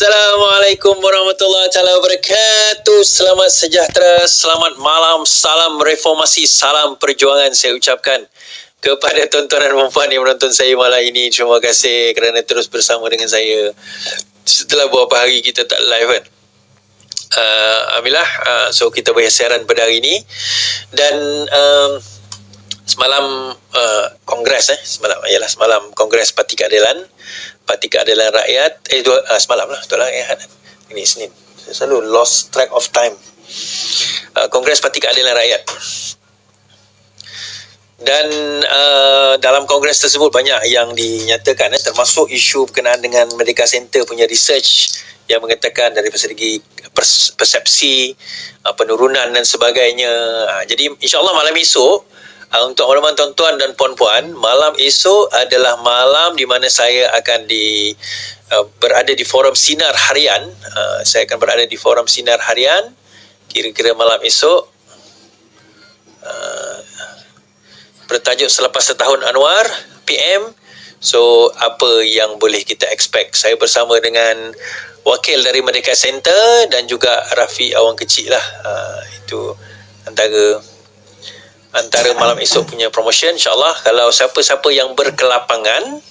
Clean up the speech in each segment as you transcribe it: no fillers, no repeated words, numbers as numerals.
Assalamualaikum warahmatullahi wabarakatuh. Selamat sejahtera, selamat malam, salam reformasi, salam perjuangan saya ucapkan kepada tontonan dan puan yang menonton saya malam ini. Terima kasih kerana terus bersama dengan saya setelah beberapa hari kita tak live kan. Alhamdulillah, so kita bersiaran pada hari ini. Dan semalam kongres semalam kongres Parti Keadilan Rakyat semalam lah, betul lah ini Senin, saya selalu lost track of time. Kongres Parti Keadilan Rakyat. Dan dalam kongres tersebut banyak yang dinyatakan, termasuk isu berkenaan dengan Merdeka Center punya research yang mengatakan dari segi persepsi, penurunan dan sebagainya. Jadi insyaAllah malam esok, untuk makluman tuan-tuan dan puan-puan, malam esok adalah malam di mana saya akan berada di forum Sinar Harian. Saya akan berada di forum Sinar Harian kira-kira malam esok, bertajuk Selepas Setahun Anwar PM. So apa yang boleh kita expect? Saya bersama dengan wakil dari Merdeka Center dan juga Rafi Awang Kecil lah. Itu antara malam esok punya promotion. InsyaAllah kalau siapa-siapa yang berkelapangan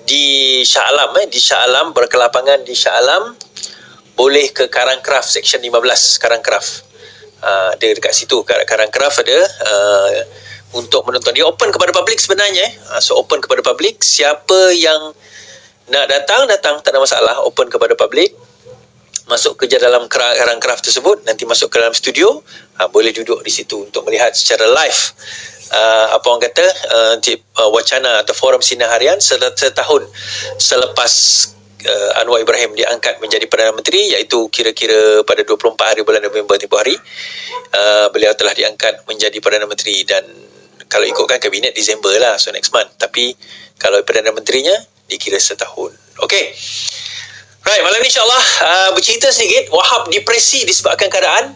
di Shah Alam, berkelapangan di Shah Alam, boleh ke Karangkraf Section 15. Karangkraf ada dekat situ. Karangkraf ada untuk menonton. Dia open kepada publik sebenarnya. So open kepada publik. Siapa yang nak datang, tak ada masalah. Open kepada publik. Masuk ke dalam Karangkraf tersebut, nanti masuk ke dalam studio, boleh duduk di situ untuk melihat secara live apa orang kata wacana atau forum Sinar Harian setahun selepas Anwar Ibrahim diangkat menjadi Perdana Menteri, iaitu kira-kira pada 24 hari bulan November tempoh hari. Beliau telah diangkat menjadi Perdana Menteri, dan kalau ikutkan kabinet Disember lah, so next month. Tapi kalau Perdana Menterinya dikira setahun. Okey. Right, malam ni insyaAllah bercerita sedikit. Wahab depresi disebabkan keadaan.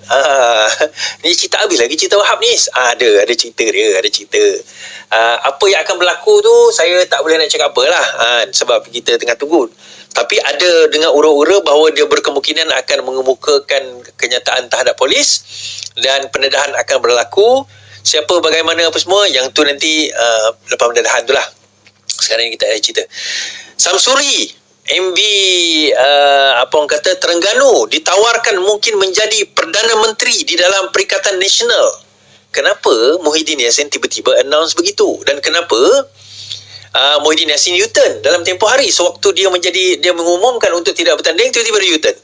Ni cerita habis lagi cerita Wahab ni. Ada cerita dia, ada cerita. Apa yang akan berlaku tu saya tak boleh nak cakap apa lah, sebab kita tengah tunggu. Tapi ada dengar ura-ura bahawa dia berkemungkinan akan mengemukakan kenyataan terhadap polis dan pendedahan akan berlaku. Siapa, bagaimana, apa semua, yang tu nanti lepas pendedahan tu lah. Sekarang ni kita ada cerita Samsuri MB apa orang kata Terengganu ditawarkan mungkin menjadi Perdana Menteri di dalam Perikatan Nasional. Kenapa Muhyiddin Yassin tiba-tiba announce begitu? Dan kenapa Muhyiddin Yassin U-turn dalam tempoh hari sewaktu dia mengumumkan untuk tidak bertanding, tiba-tiba dia U-turn.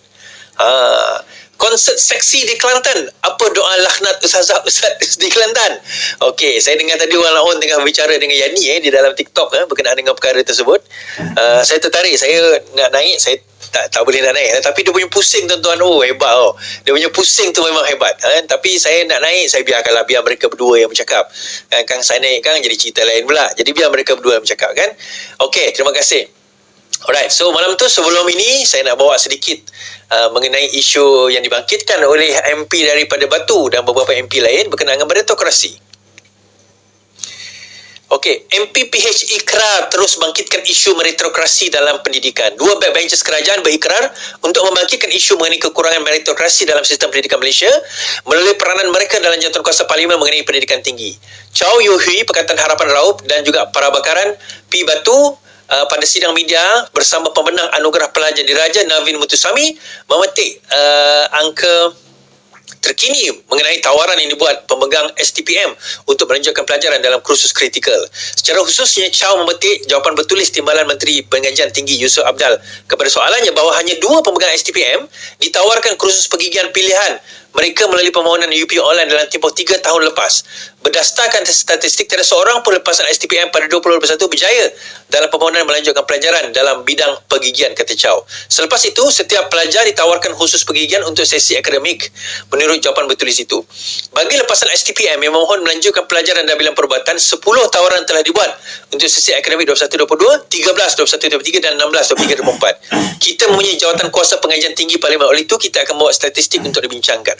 Konsert seksi di Kelantan. Apa doa laknat Ustaz di Kelantan? Okey, saya dengar tadi orang lawan tengah bicara dengan Yani di dalam TikTok berkenaan dengan perkara tersebut. Saya tertarik, saya nak naik, saya tak boleh nak naik. Tapi dia punya pusing tuan-tuan, hebat Dia punya pusing tu memang hebat. Tapi saya nak naik, saya biar mereka berdua yang bercakap. Kang saya naik jadi cerita lain pula. Jadi biar mereka berdua yang bercakap kan. Okey, terima kasih. Alright, so malam tu sebelum ini saya nak bawa sedikit mengenai isu yang dibangkitkan oleh MP daripada Batu dan beberapa MP lain berkenaan dengan meritokrasi. Okey, MP PH ikrar terus bangkitkan isu meritokrasi dalam pendidikan. Dua backbenchers kerajaan berikrar untuk membangkitkan isu mengenai kekurangan meritokrasi dalam sistem pendidikan Malaysia melalui peranan mereka dalam jawatankuasa Parlimen mengenai pendidikan tinggi. Chow Yui Hui, Pakatan Harapan Raup dan juga para bakaran P Batu pada sidang media bersama pemenang Anugerah Pelajar Diraja Navin Mutusami memetik angka terkini mengenai tawaran yang dibuat pemegang STPM untuk melanjutkan pelajaran dalam kursus kritikal. Secara khususnya, Chow memetik jawapan bertulis Timbalan Menteri Pengajian Tinggi Yusof Abdal kepada soalannya bahawa hanya 2 pemegang STPM ditawarkan kursus pergigian pilihan mereka melalui permohonan UP online dalam tempoh 3 tahun lepas. Berdasarkan statistik, tiada seorang pun lepasan STPM pada 2021 berjaya dalam permohonan melanjutkan pelajaran dalam bidang pergigian, kata Chow. Selepas itu, setiap pelajar ditawarkan khusus pergigian untuk sesi akademik menurut jawapan bertulis itu. Bagi lepasan STPM yang memohon melanjutkan pelajaran dalam bidang perubatan, 10 tawaran telah dibuat untuk sesi akademik 21-22, 13-21-23 dan 16-23-24. Kita mempunyai jawatan kuasa pengajian tinggi Parlimen. Oleh itu, kita akan bawa statistik untuk dibincangkan.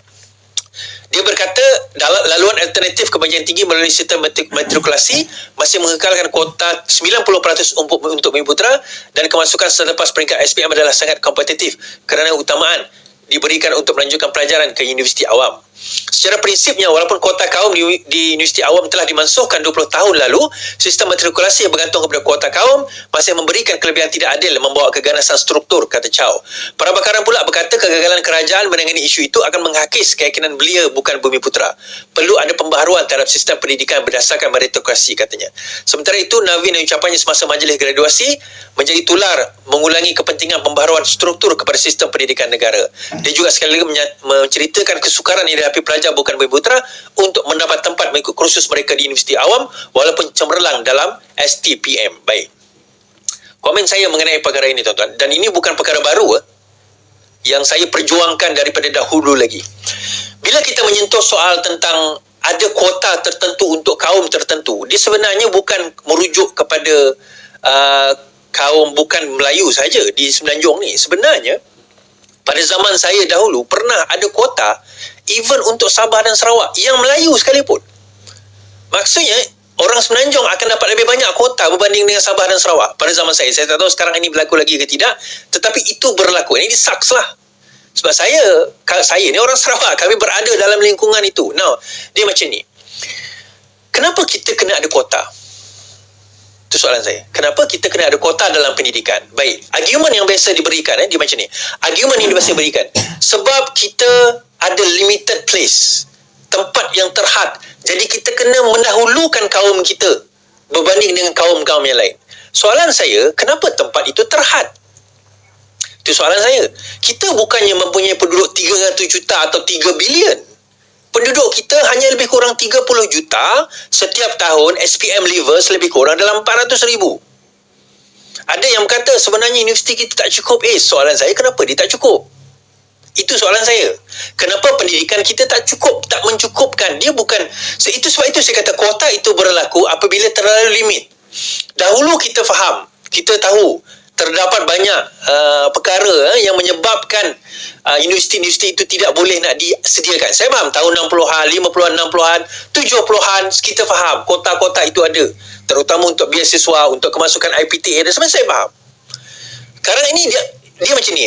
Dia berkata laluan alternatif kebajikan tinggi melalui sistem matrikulasi masih mengekalkan kuota 90% untuk Bumi Putra, dan kemasukan selepas peringkat SPM adalah sangat kompetitif kerana utamaan diberikan untuk melanjutkan pelajaran ke universiti awam. Secara prinsipnya, walaupun kuota kaum di universiti awam telah dimansuhkan 20 tahun lalu, sistem matrikulasi yang bergantung kepada kuota kaum masih memberikan kelebihan tidak adil membawa keganasan struktur, kata Chow. Para bakaran pula berkata kegagalan kerajaan menangani isu itu akan menghakis keyakinan belia bukan Bumi Putra. Perlu ada pembaharuan terhadap sistem pendidikan berdasarkan meritokrasi, katanya. Sementara itu, Navin dan ucapannya semasa majlis graduasi menjadi tular mengulangi kepentingan pembaharuan struktur kepada sistem pendidikan negara. Dia juga sekali lagi menceritakan kesukaran yang dihadapi pelajar bukan Bumi Putra untuk mendapat tempat mengikut kursus mereka di universiti awam walaupun cemerlang dalam STPM. Baik. Komen saya mengenai perkara ini, tuan-tuan. Dan ini bukan perkara baru yang saya perjuangkan daripada dahulu lagi. Bila kita menyentuh soal tentang ada kuota tertentu untuk kaum tertentu, dia sebenarnya bukan merujuk kepada kaum bukan Melayu saja di Semenanjung ni. Sebenarnya pada zaman saya dahulu pernah ada kuota even untuk Sabah dan Sarawak yang Melayu sekalipun. Maksudnya orang Semenanjung akan dapat lebih banyak kuota berbanding dengan Sabah dan Sarawak pada zaman saya. Saya tak tahu sekarang ini berlaku lagi ke tidak, tetapi itu berlaku. Ini sucks lah. Sebab saya ni orang Sarawak, kami berada dalam lingkungan itu. Now, dia macam ni. Kenapa kita kena ada kuota? Itu soalan saya. Kenapa kita kena ada kuota dalam pendidikan? Baik, argument yang biasa diberikan, dia macam ni. Argument yang biasa diberikan, sebab kita ada limited place, tempat yang terhad. Jadi kita kena mendahulukan kaum kita berbanding dengan kaum-kaum yang lain. Soalan saya, kenapa tempat itu terhad? Itu soalan saya. Kita bukannya mempunyai penduduk 300 juta atau 3 bilion. Penduduk kita hanya lebih kurang 30 juta. Setiap tahun SPM leavers lebih kurang dalam 400,000. Ada yang berkata sebenarnya universiti kita tak cukup. Soalan saya, kenapa dia tak cukup? Itu soalan saya. Kenapa pendidikan kita tak cukup, tak mencukupkan? Dia bukan. Sebab itu saya kata kuota itu berlaku apabila terlalu limit. Dahulu kita faham, kita tahu terdapat banyak perkara yang menyebabkan universiti-universiti itu tidak boleh nak disediakan. Saya faham tahun 60-an, 50-an, 60-an, 70-an kita faham kota-kota itu ada, terutama untuk beasiswa, untuk kemasukan IPTA dan sebagainya. Saya faham. Sekarang ini dia macam ni.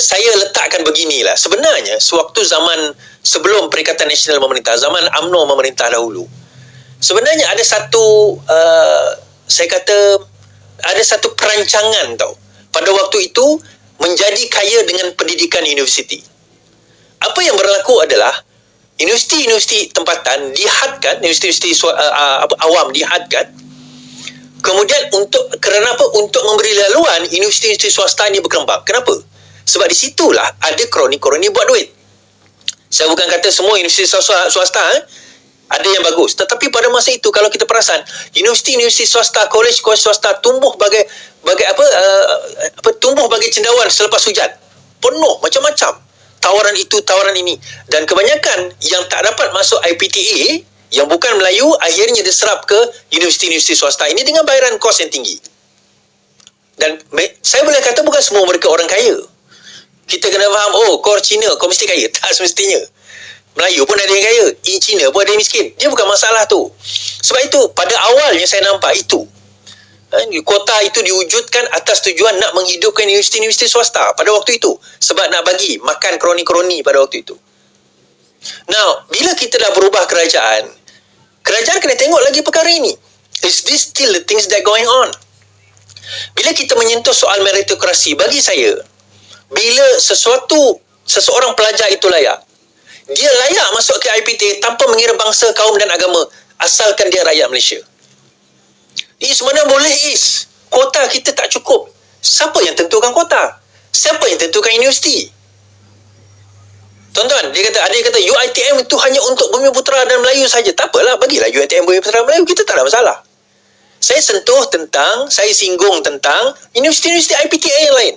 Saya letakkan beginilah. Sebenarnya sewaktu zaman sebelum Perikatan Nasional memerintah, zaman UMNO memerintah dahulu, sebenarnya ada satu saya kata ada satu perancangan pada waktu itu menjadi kaya dengan pendidikan universiti. Apa yang berlaku adalah universiti-universiti tempatan dihadkan, universiti awam dihadkan. Kemudian kerana apa? Untuk memberi laluan universiti-universiti swasta ini berkembang. Kenapa? Sebab di situlah ada kroni-kroni buat duit. Saya bukan kata semua universiti swasta ada yang bagus, tetapi pada masa itu kalau kita perasan, universiti-universiti swasta, kolej swasta tumbuh bagai tumbuh bagai cendawan selepas hujan. Penuh macam-macam. Tawaran itu, tawaran ini, dan kebanyakan yang tak dapat masuk IPTA yang bukan Melayu akhirnya diserap ke universiti-universiti swasta ini dengan bayaran kos yang tinggi. Dan saya boleh kata bukan semua mereka orang kaya. Kita kena faham, kau Cina, kau mesti kaya. Tak semestinya. Melayu pun ada yang kaya, Cina pun ada yang miskin. Dia bukan masalah tu. Sebab itu pada awalnya saya nampak itu kuota itu diwujudkan atas tujuan nak menghidupkan universiti-universiti swasta pada waktu itu, sebab nak bagi makan kroni-kroni pada waktu itu. Now, bila kita dah berubah kerajaan kena tengok lagi perkara ini. Is this still the things that going on? Bila kita menyentuh soal meritokrasi, bagi saya, bila seseorang pelajar itu layak, dia layak masuk ke IPTA tanpa mengira bangsa, kaum dan agama, asalkan dia rakyat Malaysia. Sebenarnya boleh kuota kita tak cukup. Siapa yang tentukan kuota? Siapa yang tentukan universiti? Tuan-tuan, ada yang kata UiTM itu hanya untuk Bumi Putra dan Melayu saja. Tak apalah, bagilah UiTM Bumi Putra dan Melayu, kita tak ada masalah. Saya singgung tentang universiti-universiti IPTA yang lain.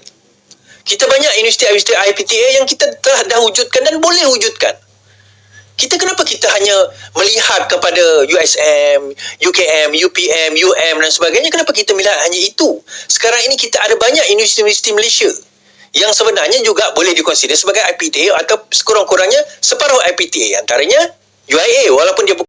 Kita banyak universiti-universiti IPTA yang kita telah dah wujudkan dan boleh wujudkan. Kenapa kita hanya melihat kepada USM, UKM, UPM, UM dan sebagainya? Kenapa kita melihat hanya itu? Sekarang ini kita ada banyak universiti-universiti Malaysia yang sebenarnya juga boleh dikonsider sebagai IPTA atau sekurang-kurangnya separuh IPTA. Antaranya UIA